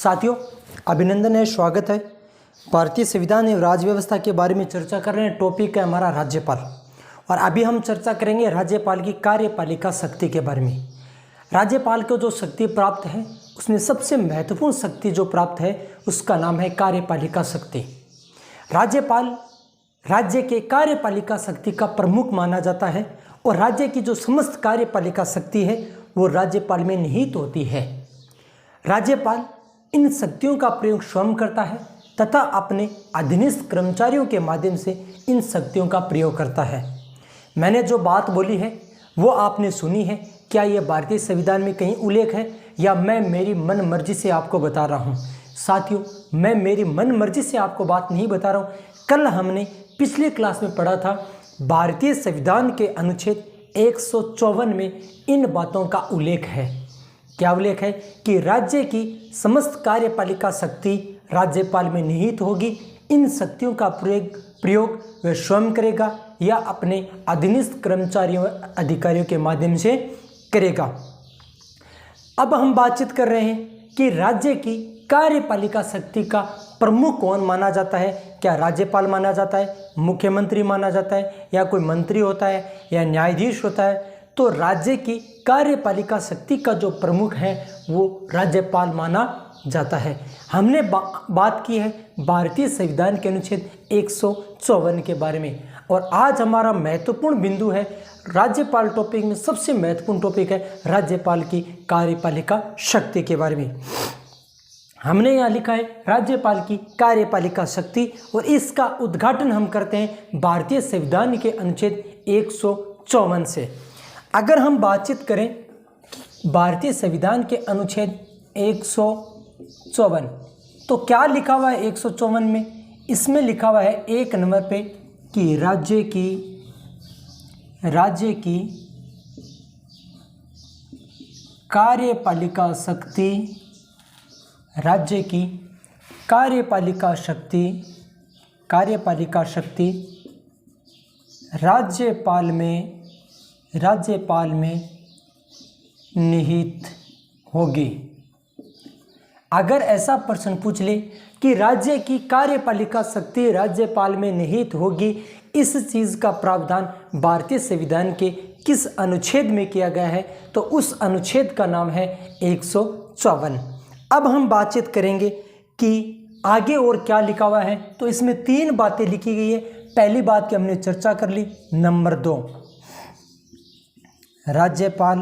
साथियों, अभिनंदन है, स्वागत है। भारतीय संविधान एवं राज्य व्यवस्था के बारे में चर्चा कर रहे हैं। टॉपिक है हमारा राज्यपाल, और अभी हम चर्चा करेंगे राज्यपाल की कार्यपालिका शक्ति के बारे में। राज्यपाल को जो शक्ति प्राप्त है उसमें सबसे महत्वपूर्ण शक्ति जो प्राप्त है उसका नाम है कार्यपालिका शक्ति। राज्यपाल राज्य के कार्यपालिका शक्ति का प्रमुख माना जाता है, और राज्य की जो समस्त कार्यपालिका शक्ति है वो राज्यपाल में निहित होती है। राज्यपाल इन शक्तियों का प्रयोग स्वयं करता है तथा अपने अधीनस्थ कर्मचारियों के माध्यम से इन शक्तियों का प्रयोग करता है। मैंने जो बात बोली है वो आपने सुनी है। क्या ये भारतीय संविधान में कहीं उल्लेख है या मैं मेरी मन मर्जी से आपको बता रहा हूँ? साथियों, मैं मेरी मन मर्जी से आपको बात नहीं बता रहा हूँ। कल हमने पिछले क्लास में पढ़ा था, भारतीय संविधान के अनुच्छेद 154 में इन बातों का उल्लेख है। क्या उल्लेख है? कि राज्य की समस्त कार्यपालिका शक्ति राज्यपाल में निहित होगी। इन शक्तियों का प्रयोग वह स्वयं करेगा या अपने अधीनस्थ कर्मचारियों अधिकारियों के माध्यम से करेगा। अब हम बातचीत कर रहे हैं कि राज्य की कार्यपालिका शक्ति का प्रमुख कौन माना जाता है। क्या राज्यपाल माना जाता है, मुख्यमंत्री माना जाता है, या कोई मंत्री होता है, या न्यायाधीश होता है? तो राज्य की कार्यपालिका शक्ति का जो प्रमुख है वो राज्यपाल माना जाता है। हमने बात की है भारतीय संविधान के अनुच्छेद 154 के बारे में, और आज हमारा महत्वपूर्ण बिंदु है राज्यपाल। टॉपिक में सबसे महत्वपूर्ण टॉपिक है राज्यपाल की कार्यपालिका शक्ति के बारे में। हमने यहाँ लिखा है राज्यपाल की कार्यपालिका शक्ति, और इसका उद्घाटन हम करते हैं भारतीय संविधान के अनुच्छेद 154 से। अगर हम बातचीत करें भारतीय संविधान के अनुच्छेद 154, तो क्या लिखा हुआ है 154 में? इसमें लिखा हुआ है 1 नंबर पे कि राज्य की कार्यपालिका शक्ति, राज्य की कार्यपालिका शक्ति राज्यपाल में निहित होगी। अगर ऐसा प्रश्न पूछ ले कि राज्य की कार्यपालिका शक्ति राज्यपाल में निहित होगी, इस चीज़ का प्रावधान भारतीय संविधान के किस अनुच्छेद में किया गया है, तो उस अनुच्छेद का नाम है 154। अब हम बातचीत करेंगे कि आगे और क्या लिखा हुआ है। तो इसमें 3 बातें लिखी गई है। पहली बात की हमने चर्चा कर ली। नंबर 2, राज्यपाल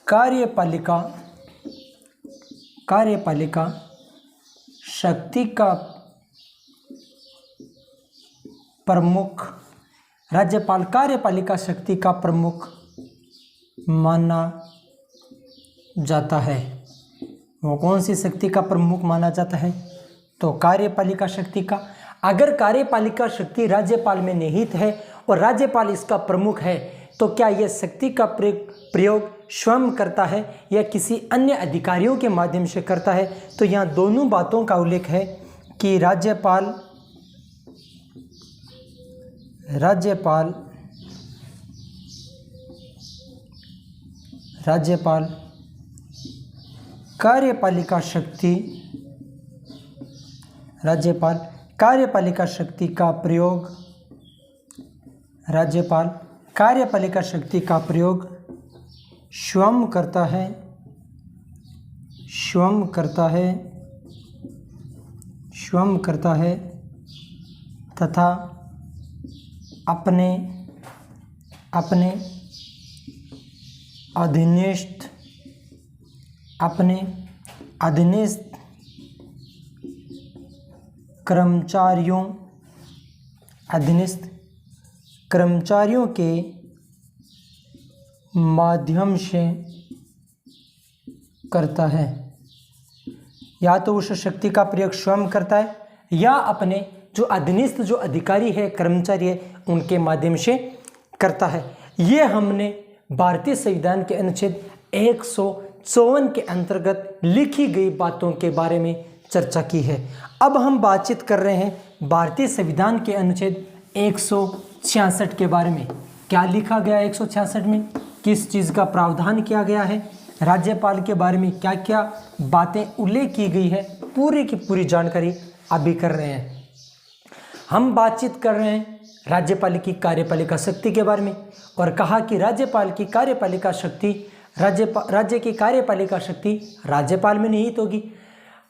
कार्यपालिका शक्ति का प्रमुख, राज्यपाल कार्यपालिका शक्ति का प्रमुख माना जाता है। वो कौन सी शक्ति का प्रमुख माना जाता है? तो कार्यपालिका शक्ति का। अगर कार्यपालिका शक्ति राज्यपाल में निहित है और राज्यपाल इसका प्रमुख है, तो क्या यह शक्ति का प्रयोग स्वयं करता है या किसी अन्य अधिकारियों के माध्यम से करता है? तो यहाँ दोनों बातों का उल्लेख है कि राज्यपाल कार्यपालिका शक्ति का प्रयोग स्वयं करता है तथा अपने अधीनस्थ कर्मचारियों के माध्यम से करता है। या तो उस शक्ति का प्रयोग स्वयं करता है या अपने जो अधीनस्थ जो अधिकारी है, कर्मचारी है, उनके माध्यम से करता है। ये हमने भारतीय संविधान के अनुच्छेद 154 के अंतर्गत लिखी गई बातों के बारे में चर्चा की है। अब हम बातचीत कर रहे हैं भारतीय संविधान के अनुच्छेद 166 के बारे में। क्या लिखा गया है 166 में, किस चीज़ का प्रावधान किया गया है, राज्यपाल के बारे में क्या क्या बातें उल्लेख की गई है, पूरी की पूरी जानकारी अभी कर रहे हैं। हम बातचीत कर रहे हैं राज्यपाल की कार्यपालिका शक्ति के बारे में और कहा कि राज्यपाल की कार्यपालिका शक्ति राज्य की कार्यपालिका शक्ति राज्यपाल में निहित होगी।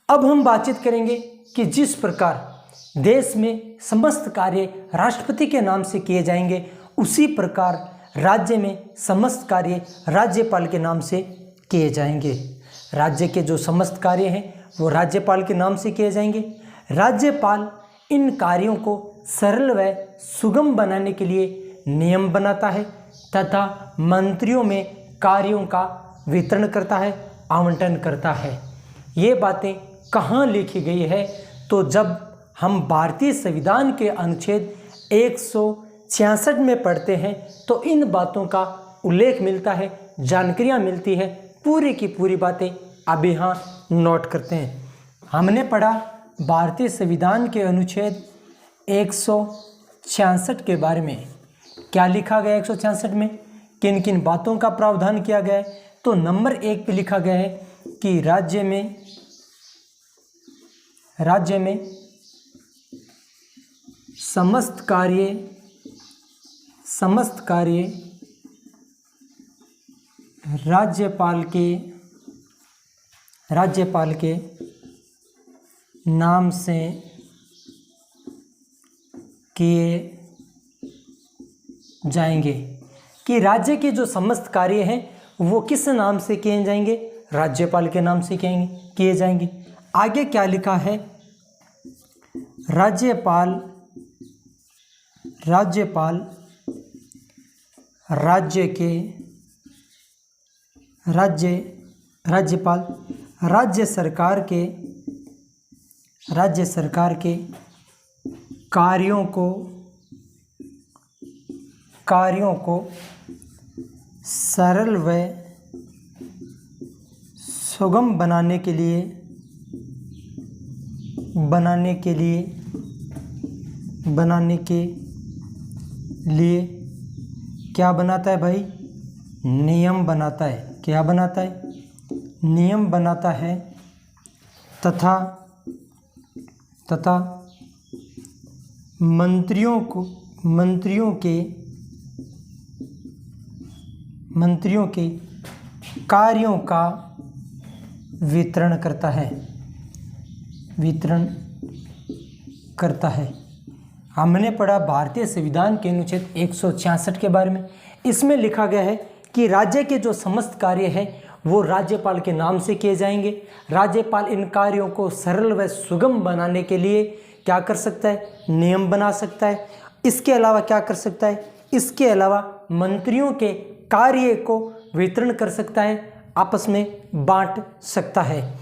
अब हम बातचीत करेंगे कि जिस प्रकार देश में समस्त कार्य राष्ट्रपति के नाम से किए जाएंगे, उसी प्रकार राज्य में समस्त कार्य राज्यपाल के नाम से किए जाएंगे। राज्य के जो समस्त कार्य हैं वो राज्यपाल के नाम से किए जाएंगे। राज्यपाल इन कार्यों को सरल व सुगम बनाने के लिए नियम बनाता है तथा मंत्रियों में कार्यों का वितरण करता है, आवंटन करता है। ये बातें कहाँ लिखी गई है? तो जब हम भारतीय संविधान के अनुच्छेद 166 में पढ़ते हैं तो इन बातों का उल्लेख मिलता है, जानकारियाँ मिलती है, पूरी की पूरी बातें अब यहाँ नोट करते हैं। हमने पढ़ा भारतीय संविधान के अनुच्छेद 166 के बारे में। क्या लिखा गया 166 में, किन किन बातों का प्रावधान किया गया है? तो नंबर 1 पे लिखा गया है कि राज्य में समस्त कार्य राज्यपाल के नाम से किए जाएंगे। कि राज्य के जो समस्त कार्य हैं वो किस नाम से किए जाएंगे? राज्यपाल के नाम से किए जाएंगे। आगे क्या लिखा है? राज्यपाल राज्य सरकार के कार्यों को सरल व सुगम बनाने के लिए क्या बनाता है भाई? नियम बनाता है। क्या बनाता है? नियम बनाता है तथा मंत्रियों के कार्यों का वितरण करता है। हमने पढ़ा भारतीय संविधान के अनुच्छेद 166 के बारे में। इसमें लिखा गया है कि राज्य के जो समस्त कार्य हैं वो राज्यपाल के नाम से किए जाएंगे। राज्यपाल इन कार्यों को सरल व सुगम बनाने के लिए क्या कर सकता है? नियम बना सकता है। इसके अलावा क्या कर सकता है? इसके अलावा मंत्रियों के कार्य को वितरण कर सकता है, आपस में बांट सकता है।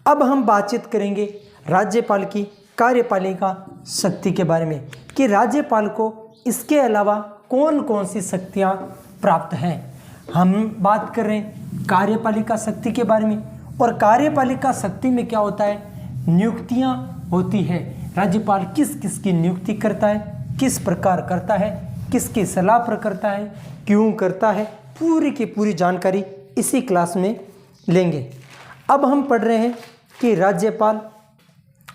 अब हम बातचीत करेंगे राज्यपाल की कार्यपालिका शक्ति के बारे में कि राज्यपाल को इसके अलावा कौन कौन सी शक्तियाँ प्राप्त हैं। हम बात कर रहे हैं कार्यपालिका शक्ति के बारे में। और कार्यपालिका शक्ति में क्या होता है? नियुक्तियाँ होती है। राज्यपाल किस किस की नियुक्ति करता है, किस प्रकार करता है, किसकी सलाह पर करता है, क्यों करता है, पूरी की पूरी जानकारी इसी क्लास में लेंगे। अब हम पढ़ रहे हैं कि राज्यपाल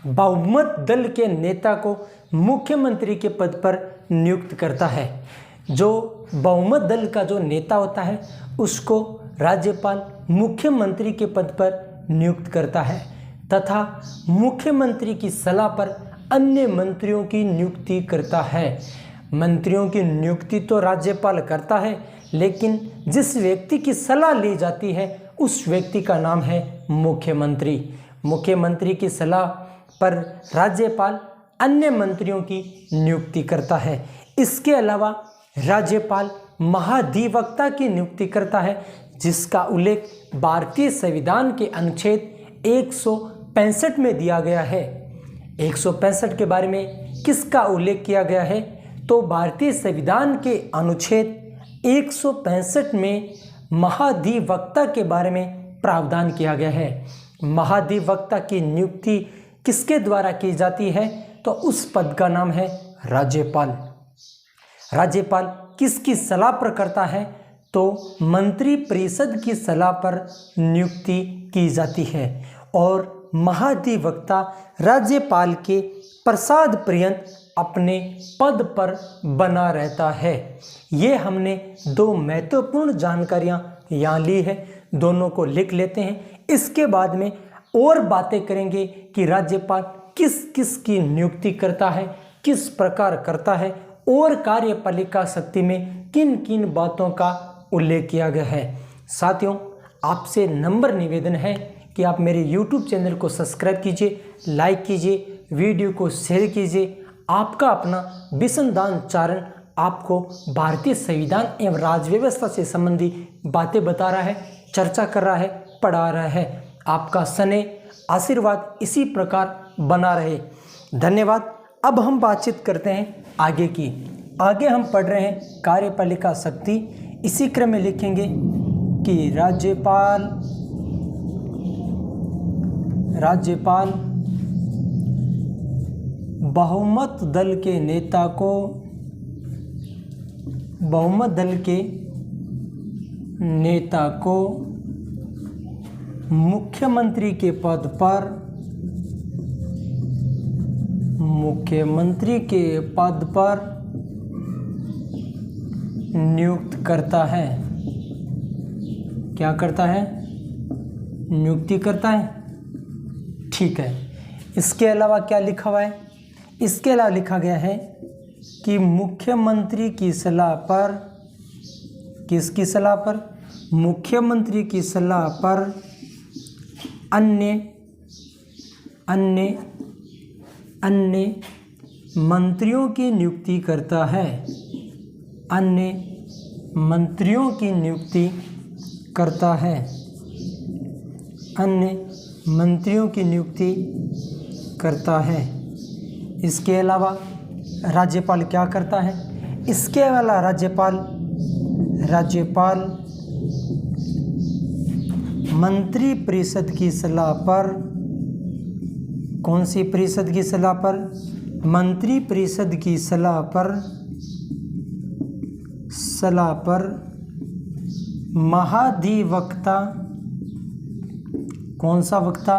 बहुमत दल के नेता को मुख्यमंत्री के पद पर नियुक्त करता है। जो बहुमत दल का जो नेता होता है उसको राज्यपाल मुख्यमंत्री के पद पर नियुक्त करता है तथा मुख्यमंत्री की सलाह पर अन्य मंत्रियों की नियुक्ति करता है। मंत्रियों की नियुक्ति तो राज्यपाल करता है, लेकिन जिस व्यक्ति की सलाह ली जाती है उस व्यक्ति का नाम है मुख्यमंत्री। मुख्यमंत्री की सलाह पर राज्यपाल अन्य मंत्रियों की नियुक्ति करता है। इसके अलावा राज्यपाल महाधिवक्ता की नियुक्ति करता है, जिसका उल्लेख भारतीय संविधान के अनुच्छेद 165 में दिया गया है। 165 के बारे में किसका उल्लेख किया गया है? तो भारतीय संविधान के अनुच्छेद 165 में महाधिवक्ता के बारे में प्रावधान किया गया है। महाधिवक्ता की नियुक्ति किसके द्वारा की जाती है? तो उस पद का नाम है राज्यपाल। राज्यपाल किसकी सलाह पर करता है? तो मंत्री परिषद की सलाह पर नियुक्ति की जाती है और महाधिवक्ता राज्यपाल के प्रसाद पर्यंत अपने पद पर बना रहता है। ये हमने दो महत्वपूर्ण जानकारियां यहाँ ली है, दोनों को लिख लेते हैं। इसके बाद में और बातें करेंगे कि राज्यपाल किस किस की नियुक्ति करता है, किस प्रकार करता है और कार्यपालिका शक्ति में किन किन बातों का उल्लेख किया गया है। साथियों, आपसे नंबर निवेदन है कि आप मेरे YouTube चैनल को सब्सक्राइब कीजिए, लाइक कीजिए, वीडियो को शेयर कीजिए। आपका अपना बिशनदान चारण आपको भारतीय संविधान एवं राज्य व्यवस्था से संबंधी बातें बता रहा है, चर्चा कर रहा है, पढ़ा रहा है। आपका स्नेह आशीर्वाद इसी प्रकार बना रहे। धन्यवाद। अब हम बातचीत करते हैं आगे की। आगे हम पढ़ रहे हैं कार्यपालिका शक्ति। इसी क्रम में लिखेंगे कि राज्यपाल बहुमत दल के नेता को मुख्यमंत्री के पद पर नियुक्त करता है। क्या करता है? नियुक्ति करता है। ठीक है। इसके अलावा क्या लिखा हुआ है? इसके अलावा लिखा गया है कि मुख्यमंत्री की सलाह पर, किसकी सलाह पर? मुख्यमंत्री की सलाह पर अन्य मंत्रियों की नियुक्ति करता है। अन्य मंत्रियों की नियुक्ति करता है। अन्य मंत्रियों की नियुक्ति करता है। इसके अलावा राज्यपाल क्या करता है? इसके अलावा राज्यपाल मंत्री परिषद की सलाह पर, कौन सी परिषद की सलाह पर? मंत्री परिषद की सलाह पर महाधिवक्ता, कौन सा वक्ता?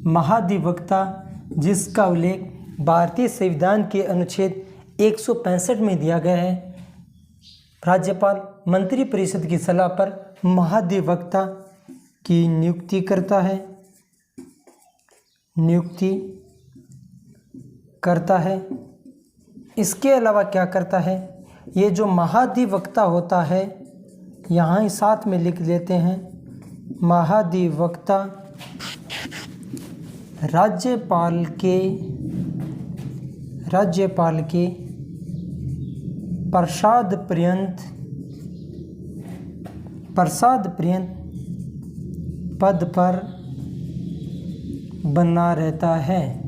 महाधिवक्ता, जिसका उल्लेख भारतीय संविधान के अनुच्छेद 165 में दिया गया है। राज्यपाल मंत्री परिषद की सलाह पर महाधिवक्ता की नियुक्ति करता है। इसके अलावा क्या करता है? ये जो महाधिवक्ता होता है, यहाँ ही साथ में लिख लेते हैं, महाधिवक्ता राज्यपाल के प्रसाद पर्यंत पद पर बना रहता है।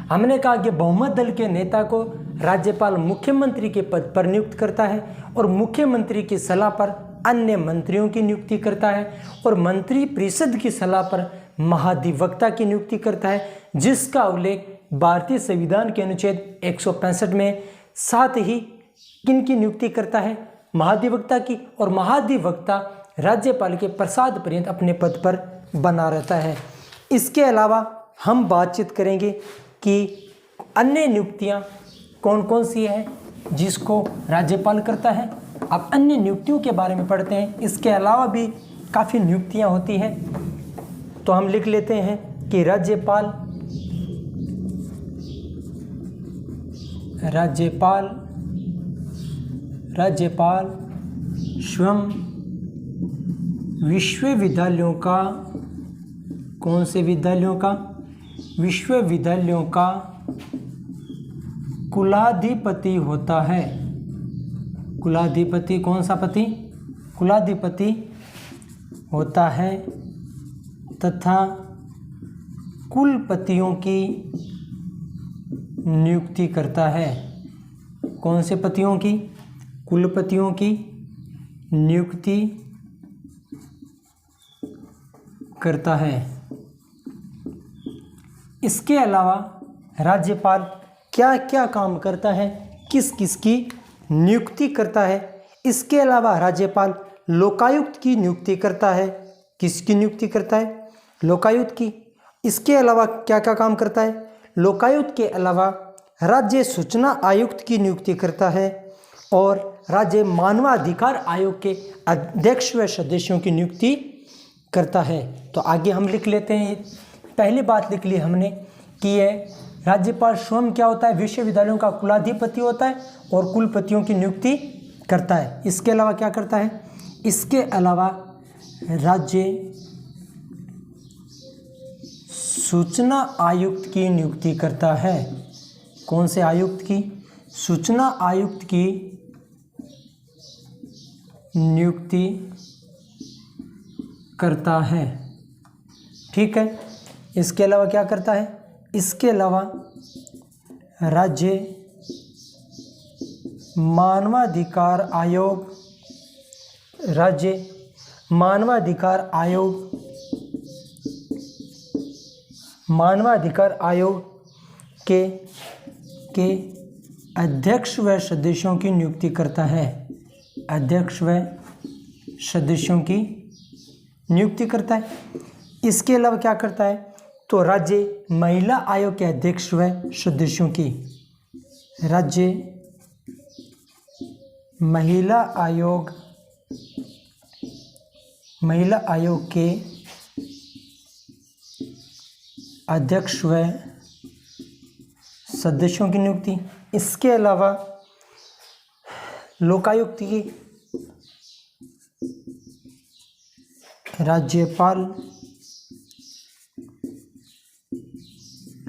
हमने कहा कि बहुमत दल के नेता को राज्यपाल मुख्यमंत्री के पद पर नियुक्त करता है और मुख्यमंत्री की सलाह पर अन्य मंत्रियों की नियुक्ति करता है और मंत्री परिषद की सलाह पर महाधिवक्ता की नियुक्ति करता है, जिसका उल्लेख भारतीय संविधान के अनुच्छेद 165 में। साथ ही किनकी नियुक्ति करता है? महाधिवक्ता की, और महाधिवक्ता राज्यपाल के प्रसाद पर्यंत अपने पद पर बना रहता है। इसके अलावा हम बातचीत करेंगे कि अन्य नियुक्तियां कौन कौन सी हैं जिसको राज्यपाल करता है। अब अन्य नियुक्तियों के बारे में पढ़ते हैं। इसके अलावा भी काफ़ी नियुक्तियां होती हैं, तो हम लिख लेते हैं कि राज्यपाल स्वयं विश्वविद्यालयों का, कौन से विद्यालयों का? विश्वविद्यालयों का कुलाधिपति होता है। कुलाधिपति, कौन सा पति? कुलाधिपति होता है तथा कुलपतियों की नियुक्ति करता है। कौन से पतियों की? कुलपतियों की नियुक्ति करता है। इसके अलावा राज्यपाल क्या क्या काम करता है किस किस की नियुक्ति करता है। इसके अलावा राज्यपाल लोकायुक्त की नियुक्ति करता है। किसकी नियुक्ति करता है? लोकायुक्त की। इसके अलावा क्या क्या काम करता है? लोकायुक्त के अलावा राज्य सूचना आयुक्त की नियुक्ति करता है और राज्य मानवाधिकार आयोग के अध्यक्ष व सदस्यों की नियुक्ति करता है। तो आगे हम लिख लेते हैं। पहली बात लिख ली हमने कि यह राज्यपाल स्वयं क्या होता है? विश्वविद्यालयों का कुलाधिपति होता है और कुलपतियों की नियुक्ति करता है। इसके अलावा क्या करता है? इसके अलावा राज्य सूचना आयुक्त की नियुक्ति करता है। कौन से आयुक्त की? सूचना आयुक्त की नियुक्ति करता है। ठीक है। इसके अलावा क्या करता है? इसके अलावा राज्य मानवाधिकार आयोग, राज्य मानवाधिकार आयोग, मानवाधिकार आयोग के अध्यक्ष व सदस्यों की नियुक्ति करता है। अध्यक्ष व सदस्यों की नियुक्ति करता है। इसके अलावा क्या करता है? तो राज्य महिला आयोग के अध्यक्ष व सदस्यों की, राज्य महिला आयोग के अध्यक्ष व सदस्यों की नियुक्ति। इसके अलावा लोकायुक्त की, राज्यपाल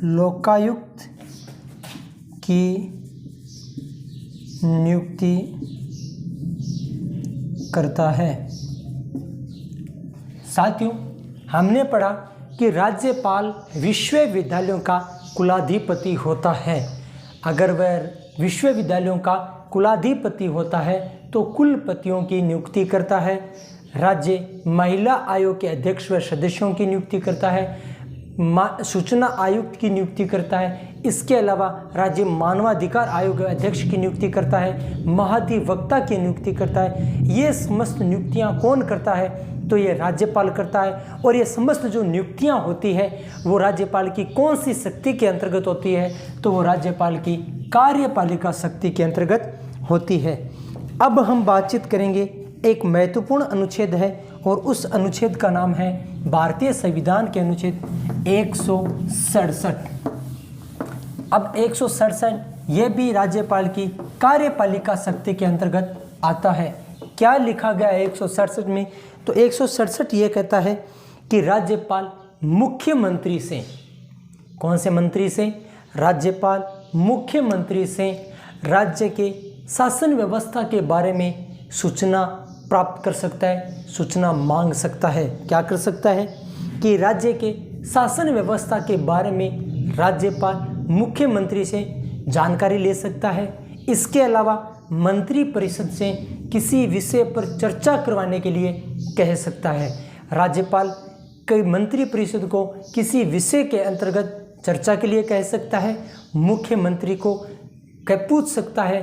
लोकायुक्त की नियुक्ति करता है। साथियों, हमने पढ़ा कि राज्यपाल विश्वविद्यालयों का कुलाधिपति होता है। अगर वह विश्वविद्यालयों का कुलाधिपति होता है तो कुलपतियों की नियुक्ति करता है, राज्य महिला आयोग के अध्यक्ष व सदस्यों की नियुक्ति करता है, सूचना आयुक्त की नियुक्ति करता है। इसके अलावा राज्य मानवाधिकार आयोग के अध्यक्ष की नियुक्ति करता है, महाधिवक्ता की नियुक्ति करता है। ये समस्त नियुक्तियां कौन करता है? तो ये राज्यपाल करता है। और ये समस्त जो नियुक्तियां होती है वो राज्यपाल की कौन सी शक्ति के अंतर्गत होती है? तो वो राज्यपाल की कार्यपालिका शक्ति के अंतर्गत होती है। अब हम बातचीत करेंगे, एक महत्वपूर्ण अनुच्छेद है और उस अनुच्छेद का नाम है भारतीय संविधान के अनुच्छेद 167। अब 167 ये भी राज्यपाल की कार्यपालिका शक्ति के अंतर्गत आता है। क्या लिखा गया है 167 में? तो 167 ये कहता है कि राज्यपाल मुख्यमंत्री से, कौन से मंत्री से? राज्यपाल मुख्यमंत्री से राज्य के शासन व्यवस्था के बारे में सूचना प्राप्त कर सकता है, सूचना मांग सकता है। क्या कर सकता है? कि राज्य के शासन व्यवस्था के बारे में राज्यपाल मुख्यमंत्री से जानकारी ले सकता है। इसके अलावा मंत्री परिषद से किसी विषय पर चर्चा करवाने के लिए कह सकता है। राज्यपाल कई मंत्री परिषद को किसी विषय के अंतर्गत चर्चा के लिए कह सकता है, मुख्यमंत्री को पूछ सकता है,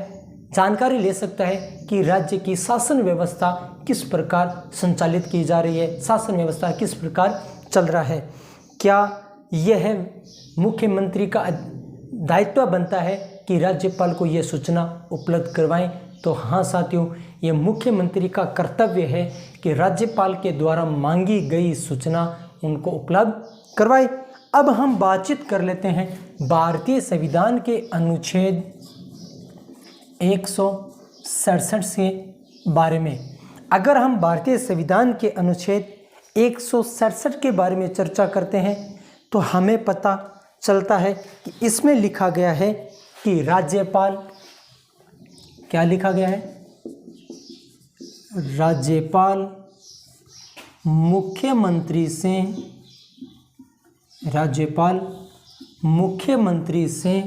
जानकारी ले सकता है कि राज्य की शासन व्यवस्था किस प्रकार संचालित की जा रही है, शासन व्यवस्था किस प्रकार चल रहा है। क्या यह मुख्यमंत्री का दायित्व बनता है कि राज्यपाल को यह सूचना उपलब्ध करवाएं? तो हाँ साथियों, यह मुख्यमंत्री का कर्तव्य है कि राज्यपाल के द्वारा मांगी गई सूचना उनको उपलब्ध करवाए। अब हम बातचीत कर लेते हैं भारतीय संविधान के अनुच्छेद 167 के बारे में। अगर हम भारतीय संविधान के अनुच्छेद 167 के बारे में चर्चा करते हैं तो हमें पता चलता है कि इसमें लिखा गया है कि राज्यपाल, क्या लिखा गया है? राज्यपाल मुख्यमंत्री से, राज्यपाल मुख्यमंत्री से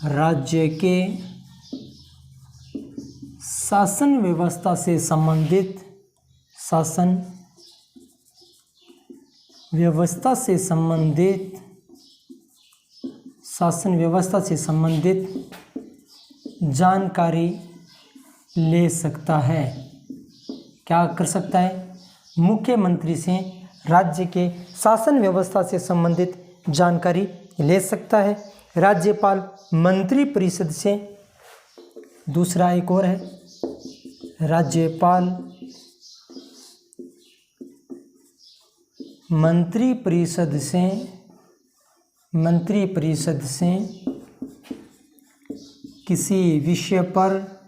राज्य के शासन व्यवस्था से संबंधित, शासन व्यवस्था से संबंधित, शासन व्यवस्था से संबंधित जानकारी ले सकता है। क्या कर सकता है? मुख्यमंत्री से राज्य के शासन व्यवस्था से संबंधित जानकारी ले सकता है। राज्यपाल मंत्री परिषद से, दूसरा एक और है, राज्यपाल मंत्री परिषद से किसी विषय पर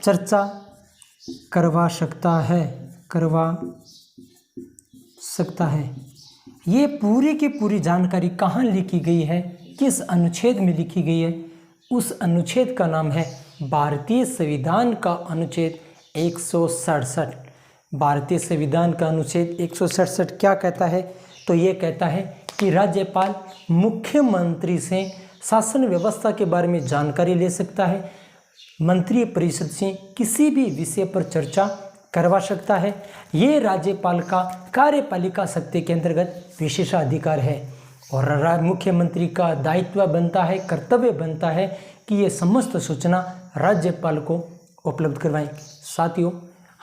चर्चा करवा सकता है। ये पूरी की पूरी जानकारी कहाँ लिखी गई है, किस अनुच्छेद में लिखी गई है? उस अनुच्छेद का नाम है भारतीय संविधान का अनुच्छेद 167। भारतीय संविधान का अनुच्छेद 167 क्या कहता है? तो ये कहता है कि राज्यपाल मुख्यमंत्री से शासन व्यवस्था के बारे में जानकारी ले सकता है, मंत्री परिषद से किसी भी विषय पर चर्चा करवा सकता है। ये राज्यपाल का कार्यपालिका शक्ति के अंतर्गत विशेषाधिकार है और मुख्यमंत्री का दायित्व बनता है, कर्तव्य बनता है कि ये समस्त सूचना राज्यपाल को उपलब्ध करवाएं। साथियों,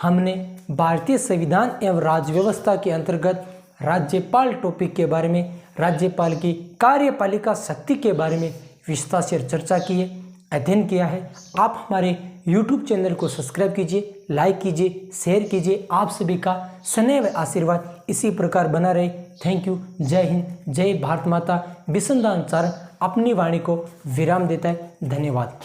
हमने भारतीय संविधान एवं राज्य व्यवस्था के अंतर्गत राज्यपाल टॉपिक के बारे में, राज्यपाल की कार्यपालिका शक्ति के बारे में विस्तार से चर्चा की है, अध्ययन किया है। आप हमारे YouTube चैनल को सब्सक्राइब कीजिए, लाइक कीजिए, शेयर कीजिए। आप सभी का स्नेह व आशीर्वाद इसी प्रकार बना रहे। Thank you. जय हिंद, जय भारत माता। विसंधान अपनी वाणी को विराम देता है। धन्यवाद।